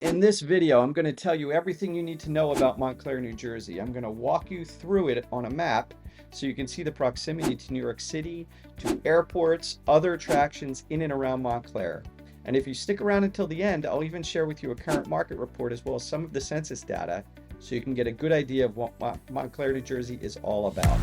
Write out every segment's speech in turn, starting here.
In this video, I'm going to tell you everything you need to know about Montclair, New Jersey. I'm going to walk you through it on a map so you can see the proximity to New York City, to airports, other attractions in and around Montclair. And if you stick around until the end, I'll even share with you a current market report as well as some of the census data so you can get a good idea of what Montclair, New Jersey is all about.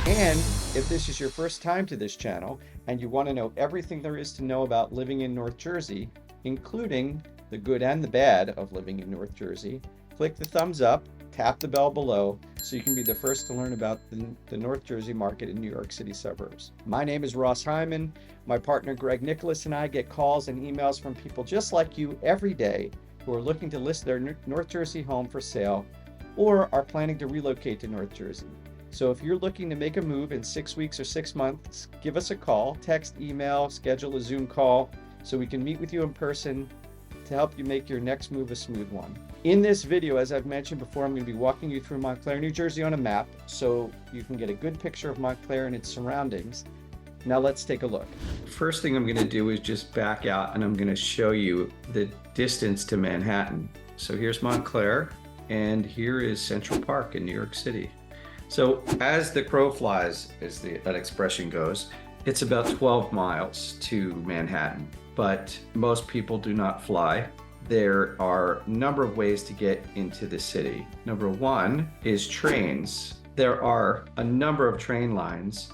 And if this is your first time to this channel and you want to know everything there is to know about living in North Jersey, including the good and the bad of living in North Jersey, click the thumbs up, tap the bell below so you can be the first to learn about the North Jersey market in New York City suburbs. My name is Ross Hyman. My partner Greg Nicholas and I get calls and emails from people just like you every day who are looking to list their North Jersey home for sale or are planning to relocate to North Jersey. So if you're looking to make a move in 6 weeks or 6 months, give us a call, text, email, schedule a Zoom call so we can meet with you in person to help you make your next move a smooth one. In this video, as I've mentioned before, I'm going to be walking you through Montclair, New Jersey on a map so you can get a good picture of Montclair and its surroundings. Now let's take a look. First thing I'm going to do is just back out and I'm going to show you the distance to Manhattan. So here's Montclair and here is Central Park in New York City. So as the crow flies, as that expression goes, it's about 12 miles to Manhattan, but most people do not fly. There are a number of ways to get into the city. Number one is trains. There are a number of train lines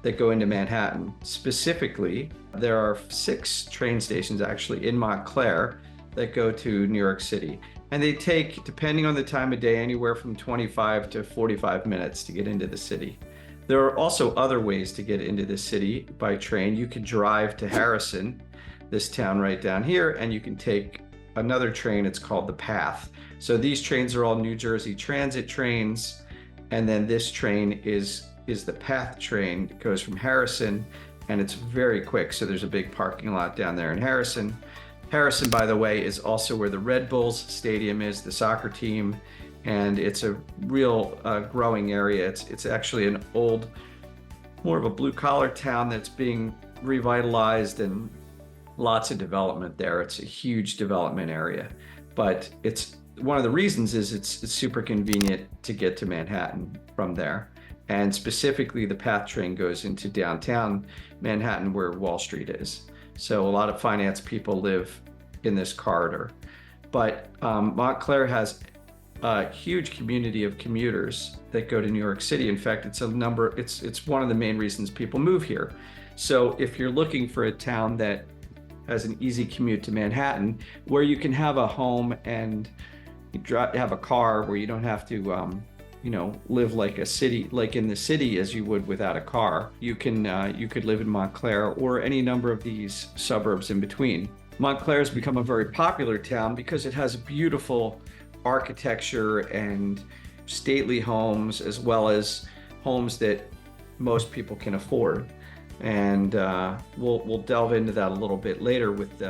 that go into Manhattan. Specifically, there are 6 train stations actually in Montclair that go to New York City. And they take, depending on the time of day, anywhere from 25 to 45 minutes to get into the city. There are also other ways to get into the city by train. You could drive to Harrison, this town right down here, and you can take another train. It's called the Path. So these trains are all New Jersey Transit trains. And then this train is the Path train. It goes from Harrison and it's very quick. So there's a big parking lot down there in Harrison. Harrison, by the way, is also where the Red Bulls Stadium is, the soccer team, and it's a real growing area. It's actually an old, more of a blue-collar town that's being revitalized and lots of development there. It's a huge development area, but it's one of the reasons is it's super convenient to get to Manhattan from there. And specifically, the Path train goes into downtown Manhattan where Wall Street is. So a lot of finance people live in this corridor. But Montclair has a huge community of commuters that go to New York City. In fact, it's one of the main reasons people move here. So if you're looking for a town that has an easy commute to Manhattan, where you can have a home and have a car where you don't have to live like in the city as you would without a car. You could live in Montclair or any number of these suburbs in between. Montclair has become a very popular town because it has beautiful architecture and stately homes, as well as homes that most people can afford. And we'll delve into that a little bit later with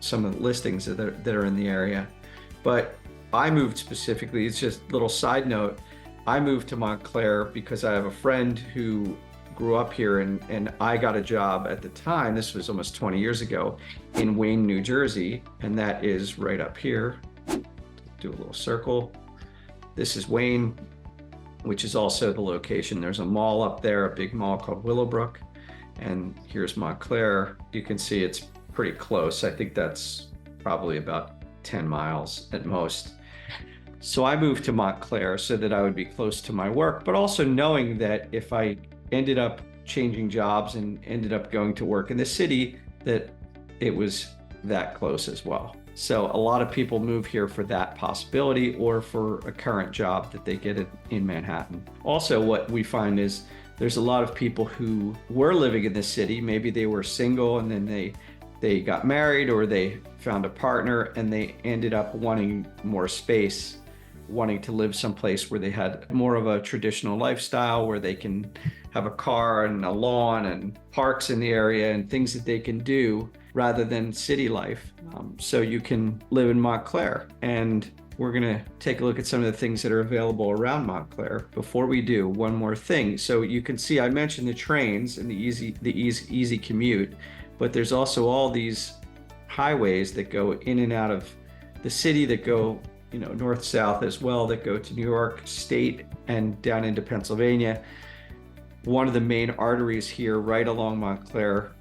some of the listings that are in the area. But I moved specifically, it's just a little side note, I moved to Montclair because I have a friend who grew up here and I got a job at the time, this was almost 20 years ago, in Wayne, New Jersey, and that is right up here. Do a little circle. This is Wayne, which is also the location. There's a mall up there, a big mall called Willowbrook, and here's Montclair. You can see it's pretty close. I think that's probably about 10 miles at most. So I moved to Montclair so that I would be close to my work, but also knowing that if I ended up changing jobs and ended up going to work in the city, that it was that close as well. So a lot of people move here for that possibility or for a current job that they get in Manhattan. Also, what we find is there's a lot of people who were living in the city. Maybe they were single and then they got married or they found a partner and they ended up wanting more space, wanting to live someplace where they had more of a traditional lifestyle, where they can have a car and a lawn and parks in the area and things that they can do rather than city life. So you can live in Montclair. And we're going to take a look at some of the things that are available around Montclair. Before we do, one more thing. So you can see I mentioned the trains and the easy commute, but there's also all these highways that go in and out of the city that go, north south as well, that go to New York State and down into Pennsylvania. One of the main arteries here right along Montclair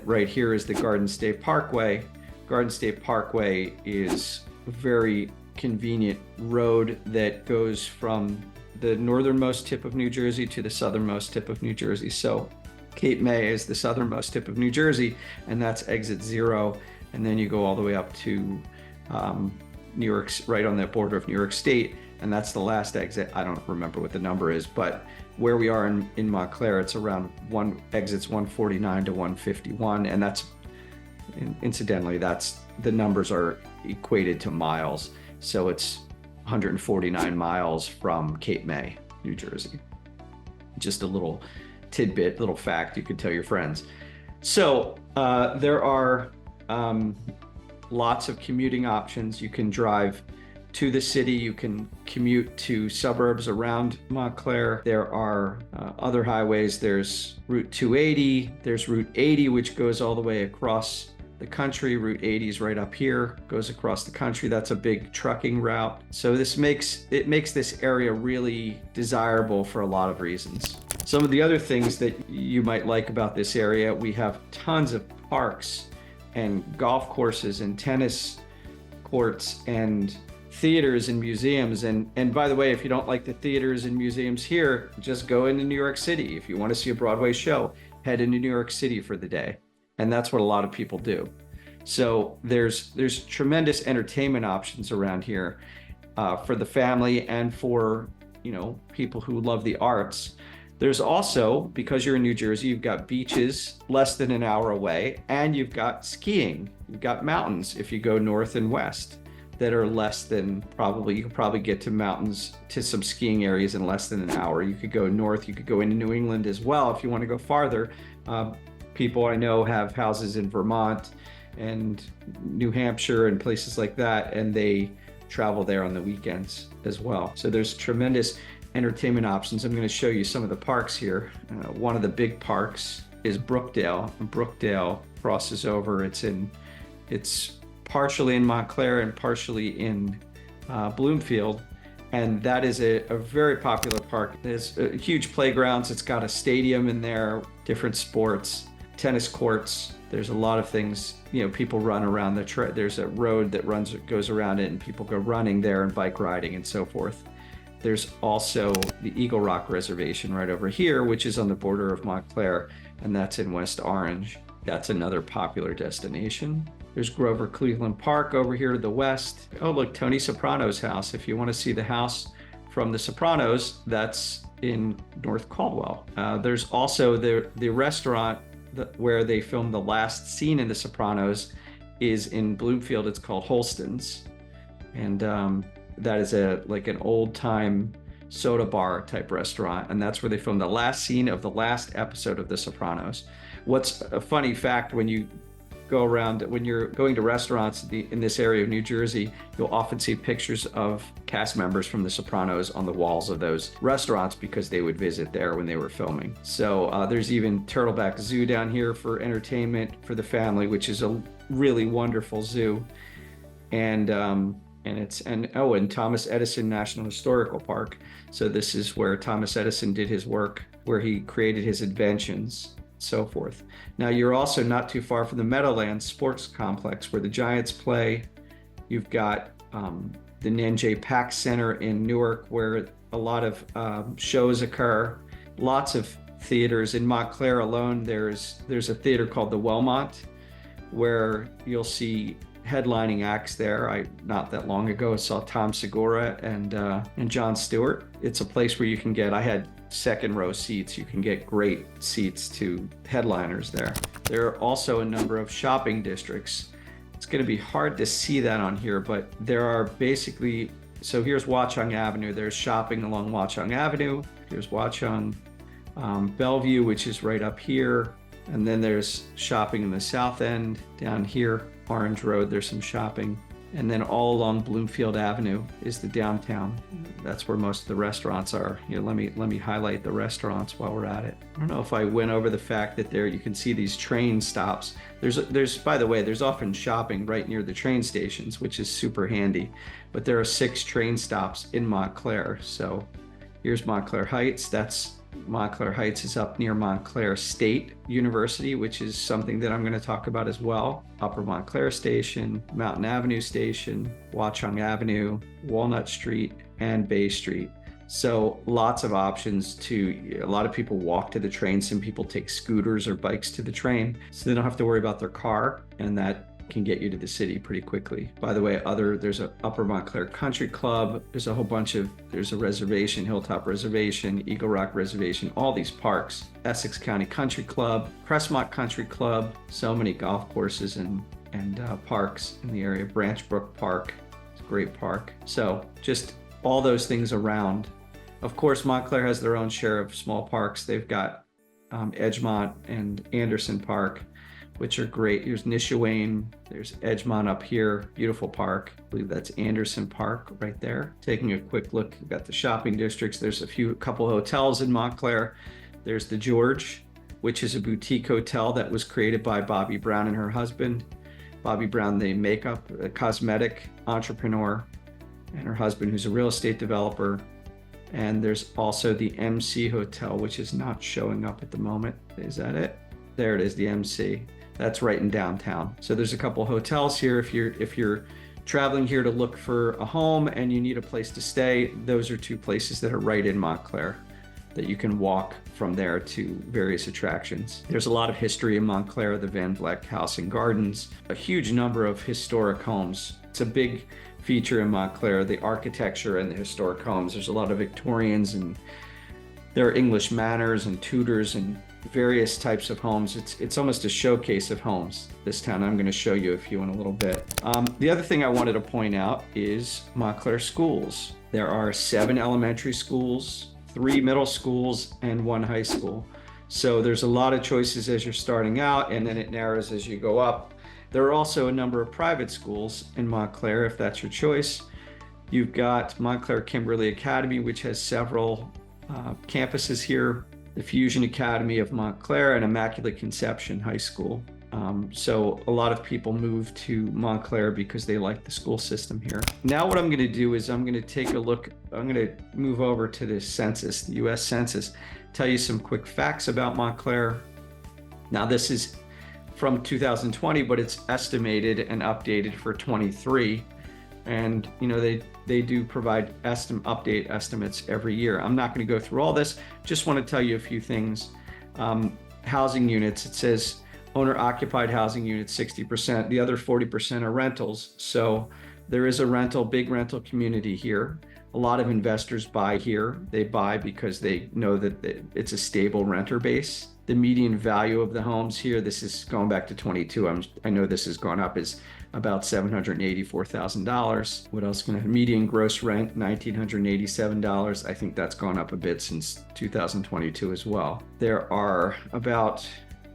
right here is the Garden State Parkway. Garden State Parkway is a very convenient road that goes from the northernmost tip of New Jersey to the southernmost tip of New Jersey. So Cape May is the southernmost tip of New Jersey, and that's exit 0. And then you go all the way up to New York, right on the border of New York State, and that's the last exit. I don't remember what the number is, but where we are in Montclair, it's around exits 149 to 151, and that's, incidentally, the numbers are equated to miles. So it's 149 miles from Cape May, New Jersey. Just a little tidbit, little fact you could tell your friends. So there are lots of commuting options. You can drive to the city, you can commute to suburbs around Montclair. There are other highways. There's Route 280, there's Route 80, which goes all the way across the country. Route 80 is right up here, goes across the country. That's a big trucking route. So this makes this area really desirable for a lot of reasons. Some of the other things that you might like about this area, we have tons of parks and golf courses and tennis courts and theaters and museums. And by the way, if you don't like the theaters and museums here, just go into New York City. If you want to see a Broadway show, head into New York City for the day. And that's what a lot of people do. So there's tremendous entertainment options around here for the family and for people who love the arts. There's also, because you're in New Jersey, you've got beaches less than an hour away, and you've got skiing. You've got mountains if you go north and west that are less than you could probably get to mountains, to some skiing areas in less than an hour. You could go north, you could go into New England as well if you want to go farther. People I know have houses in Vermont and New Hampshire and places like that, and they travel there on the weekends as well. So there's tremendous entertainment options. I'm going to show you some of the parks here. One of the big parks is Brookdale. Brookdale crosses over. It's partially in Montclair and partially in Bloomfield. And that is a very popular park. There's huge playgrounds. It's got a stadium in there, different sports, tennis courts. There's a lot of things, people run around there's a road that goes around it, and people go running there and bike riding and so forth. There's also the Eagle Rock Reservation right over here, which is on the border of Montclair, and that's in West Orange. That's another popular destination. There's Grover Cleveland Park over here to the west. Oh, look, Tony Soprano's house. If you want to see the house from The Sopranos, that's in North Caldwell. There's also the restaurant where they filmed the last scene in The Sopranos is in Bloomfield. It's called Holston's. And that is like an old time soda bar type restaurant. And that's where they filmed the last scene of the last episode of The Sopranos. What's a funny fact, when you go around, when you're going to restaurants in this area of New Jersey, you'll often see pictures of cast members from The Sopranos on the walls of those restaurants because they would visit there when they were filming. So there's even Turtleback Zoo down here for entertainment for the family, which is a really wonderful zoo. And Thomas Edison National Historical Park. So this is where Thomas Edison did his work, where he created his inventions, so forth. Now you're also not too far from the Meadowlands Sports Complex where the Giants play. You've got the Nanjay Pack Center in Newark where a lot of shows occur. Lots of theaters. In Montclair alone, there's a theater called the Wellmont where you'll see headlining acts there. Not that long ago saw Tom Segura and Jon Stewart. It's a place where you can get, I had second row seats. You can get great seats to headliners there. There are also a number of shopping districts. It's going to be hard to see that on here, but there are basically, so here's Watchung Avenue. There's shopping along Watchung Avenue. Here's Watchung Bellevue, which is right up here. And then there's shopping in the south end down here, Orange Road. There's some shopping. And then all along Bloomfield Avenue is the downtown. That's where most of the restaurants are. Let me highlight the restaurants while we're at it. I don't know if I went over the fact that there you can see these train stops. There's by the way, there's often shopping right near the train stations, which is super handy. But there are 6 train stops in Montclair. So here's Montclair Heights. Montclair Heights is up near Montclair State University, which is something that I'm going to talk about as well. Upper Montclair Station, Mountain Avenue Station, Watchung Avenue, Walnut Street, and Bay Street. So lots of options a lot of people walk to the train. Some people take scooters or bikes to the train, so they don't have to worry about their car, and that can get you to the city pretty quickly. By the way, there's a Upper Montclair Country Club. There's a reservation, Hilltop Reservation, Eagle Rock Reservation, all these parks. Essex County Country Club, Crestmont Country Club, so many golf courses and parks in the area. Branch Brook Park, it's a great park. So just all those things around. Of course, Montclair has their own share of small parks. They've got Edgemont and Anderson Park, which are great. Here's Nishawane, there's Edgemont up here, beautiful park. I believe that's Anderson Park right there. Taking a quick look, we've got the shopping districts. There's a couple hotels in Montclair. There's the George, which is a boutique hotel that was created by Bobby Brown and her husband. Bobby Brown, the makeup, a cosmetic entrepreneur, and her husband, who's a real estate developer. And there's also the MC Hotel, which is not showing up at the moment. Is that it? There it is, the MC. That's right in downtown. So there's a couple hotels here. If you're traveling here to look for a home and you need a place to stay, those are 2 places that are right in Montclair that you can walk from there to various attractions. There's a lot of history in Montclair, the Van Vleck House and Gardens, a huge number of historic homes. It's a big feature in Montclair, the architecture and the historic homes. There's a lot of Victorians, and there are English manors and Tudors and various types of homes. It's almost a showcase of homes, this town. I'm going to show you a few in a little bit. The other thing I wanted to point out is Montclair schools. There are 7 elementary schools, 3 middle schools, and 1 high school. So there's a lot of choices as you're starting out, and then it narrows as you go up. There are also a number of private schools in Montclair, if that's your choice. You've got Montclair Kimberly Academy, which has several campuses here, the Fusion Academy of Montclair, and Immaculate Conception High School. So a lot of people move to Montclair because they like the school system here. Now what I'm going to do is I'm going to take a look, I'm going to move over to the census, the US Census, tell you some quick facts about Montclair. Now this is from 2020, but it's estimated and updated for 23. And they do provide update estimates every year. I'm not going to go through all this, just want to tell you a few things. Housing units, it says owner occupied housing units 60%, the other 40% are rentals. So there is a big rental community here. A lot of investors buy here. They buy because they know that it's a stable renter base. The median value of the homes here, this is going back to 22. I know this has gone up, is about $784,000. What else can I have? Median gross rent, $1,987. I think that's gone up a bit since 2022 as well. There are about,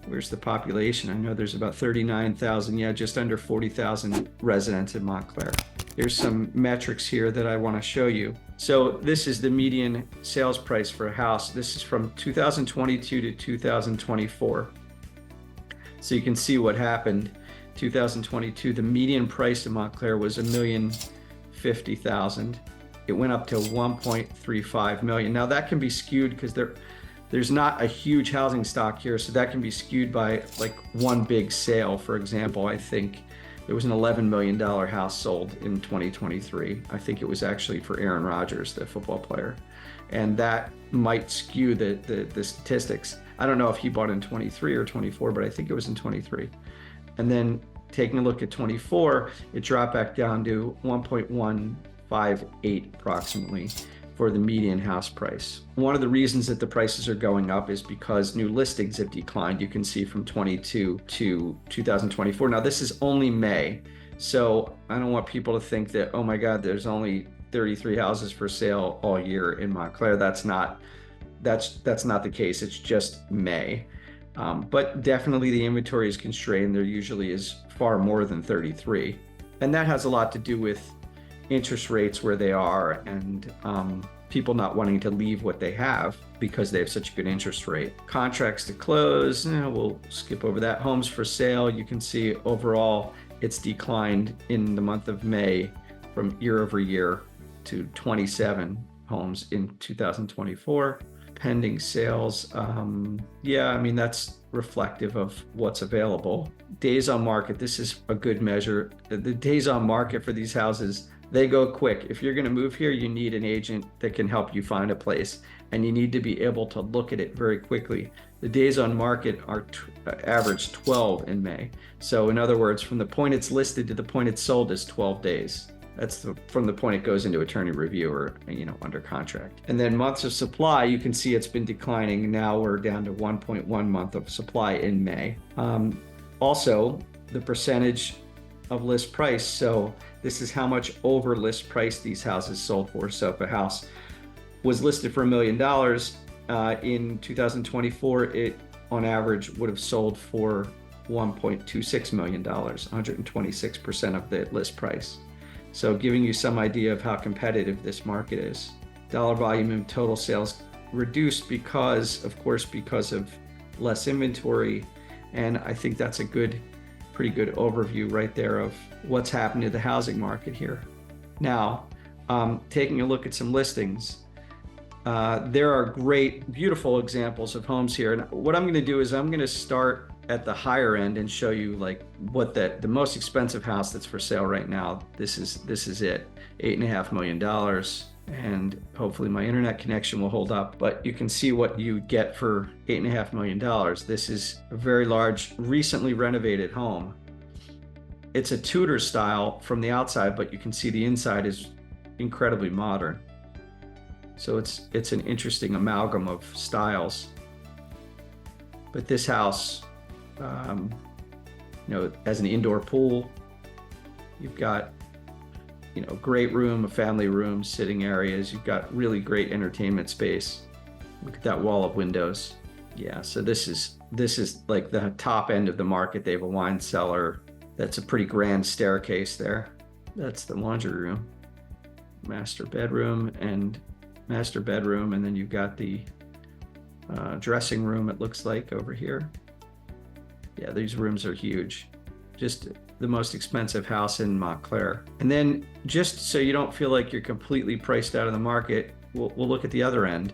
where's the population? I know there's about 39,000, just under 40,000 residents in Montclair. Here's some metrics here that I want to show you. So this is the median sales price for a house. This is from 2022 to 2024. So you can see what happened. 2022, the median price in Montclair was $1,050,000. It went up to $1.35 million. Now that can be skewed because there's not a huge housing stock here, so that can be skewed by like one big sale. For example, I think there was an $11 million house sold in 2023. I think it was actually for Aaron Rodgers, the football player. And that might skew the statistics. I don't know if he bought in 23 or 24, but I think it was in 23. And then taking a look at 24, it dropped back down to 1.158 approximately for the median house price. One of the reasons that the prices are going up is because new listings have declined. You can see from 22 to 2024. Now this is only May, so I don't want people to think that, oh my God, there's only 33 houses for sale all year in Montclair. That's not the case. It's just May. But definitely the inventory is constrained. There usually is far more than 33. And that has a lot to do with interest rates where they are, and people not wanting to leave what they have because they have such a good interest rate. Contracts to close, we'll skip over that. Homes for sale, you can see overall it's declined in the month of May from year over year to 27 homes in 2024. Pending sales, yeah, I mean, that's reflective of what's available. Days on market, this is a good measure. The days on market for these houses, they go quick. If you're going to move here, you need an agent that can help you find a place, and you need to be able to look at it very quickly. The days on market are average 12 in May. So in other words, from the point it's listed to the point it's sold is 12 days. That's from the point it goes into attorney review or, under contract. And then months of supply, you can see it's been declining. Now we're down to 1.1 month of supply in May. Also, the percentage of list price. So this is how much over list price these houses sold for. So if a house was listed for $1 million in 2024, it on average would have sold for $1.26 million, 126% of the list price. So giving you some idea of how competitive this market is. Dollar volume and total sales reduced because of less inventory. And I think that's a pretty good overview right there of what's happened to the housing market here. Now, taking a look at some listings, there are great, beautiful examples of homes here. And what I'm going to do is I'm going to start at the higher end and show you like what the most expensive house that's for sale right now. This is it, $8.5 million. And hopefully my internet connection will hold up, but you can see what you get for $8.5 million. This is a very large, recently renovated home. It's a Tudor style from the outside, but you can see the inside is incredibly modern. So it's an interesting amalgam of styles. But this house, has an indoor pool. You've got, great room, a family room, sitting areas. You've got really great entertainment space. Look at that wall of windows. Yeah, so this is like the top end of the market. They have a wine cellar. That's a pretty grand staircase there. That's the laundry room, master bedroom, and then you've got the dressing room, it looks like, over here. Yeah, these rooms are huge. Just the most expensive house in Montclair. And then just so you don't feel like you're completely priced out of the market, we'll look at the other end.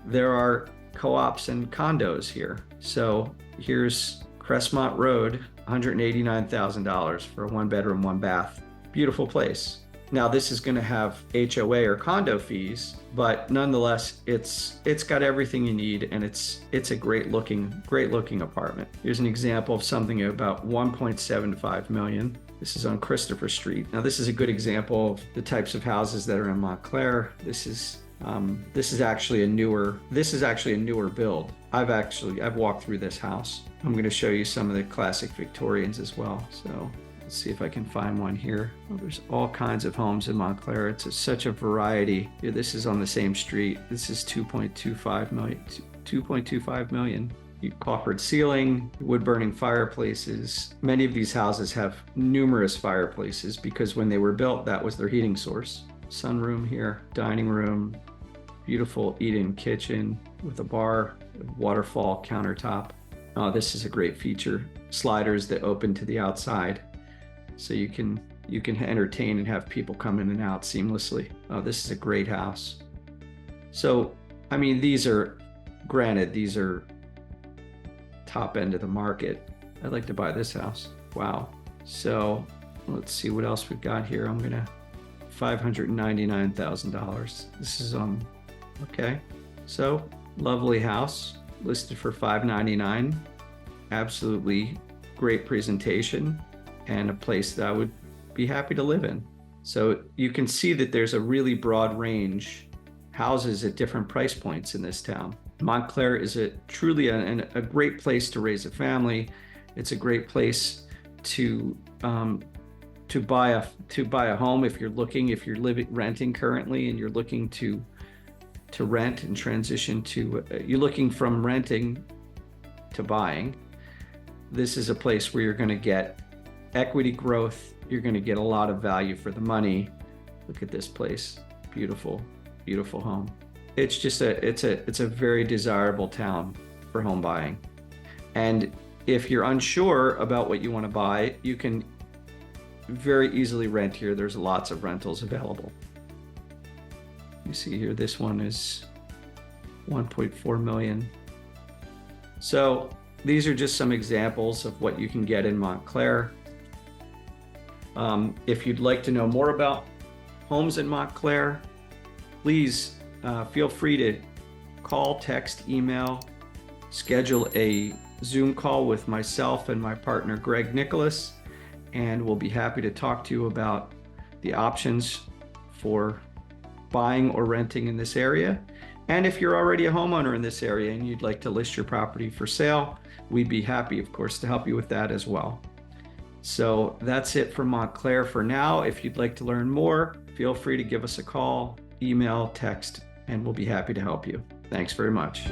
There are co-ops and condos here. So here's Crestmont Road, $189,000 for a 1-bedroom, 1-bath. Beautiful place. Now this is going to have HOA or condo fees, but nonetheless, it's got everything you need, and it's a great looking apartment. Here's an example of something about $1.75 million. This is on Christopher Street. Now this is a good example of the types of houses that are in Montclair. This is actually a newer build. I've walked through this house. I'm going to show you some of the classic Victorians as well. So let's see if I can find one here. Well, there's all kinds of homes in Montclair. It's such a variety. Here, this is on the same street. This is 2.25 million. 2.25 million. Coffered ceiling, wood-burning fireplaces. Many of these houses have numerous fireplaces because when they were built, that was their heating source. Sunroom here, dining room, beautiful eat-in kitchen with a bar, waterfall countertop. Oh, this is a great feature. Sliders that open to the outside, so you can entertain and have people come in and out seamlessly. Oh, this is a great house. So, I mean, these are top end of the market. I'd like to buy this house. Wow. So let's see what else we've got here. I'm gonna $599,000. This is okay. So lovely house listed for $599. Absolutely great presentation and a place that I would be happy to live in. So you can see that there's a really broad range houses at different price points in this town. Montclair is truly a great place to raise a family. It's a great place to buy a home if you're renting currently and you're looking to rent and transition to you're looking from renting to buying. This is a place where you're going to get equity growth you're going to get a lot of value for the money. Look at this place. Beautiful, beautiful home. It's just it's a very desirable town for home buying. And if you're unsure about what you want to buy, you can very easily rent here. There's lots of rentals available. You see here, this one is 1.4 million. So these are just some examples of what you can get in Montclair. If you'd like to know more about homes in Montclair, please feel free to call, text, email, schedule a Zoom call with myself and my partner, Greg Nicholas, and we'll be happy to talk to you about the options for buying or renting in this area. And if you're already a homeowner in this area and you'd like to list your property for sale, we'd be happy, of course, to help you with that as well. So that's it for Montclair for now. If you'd like to learn more, feel free to give us a call, email, text, and we'll be happy to help you. Thanks very much.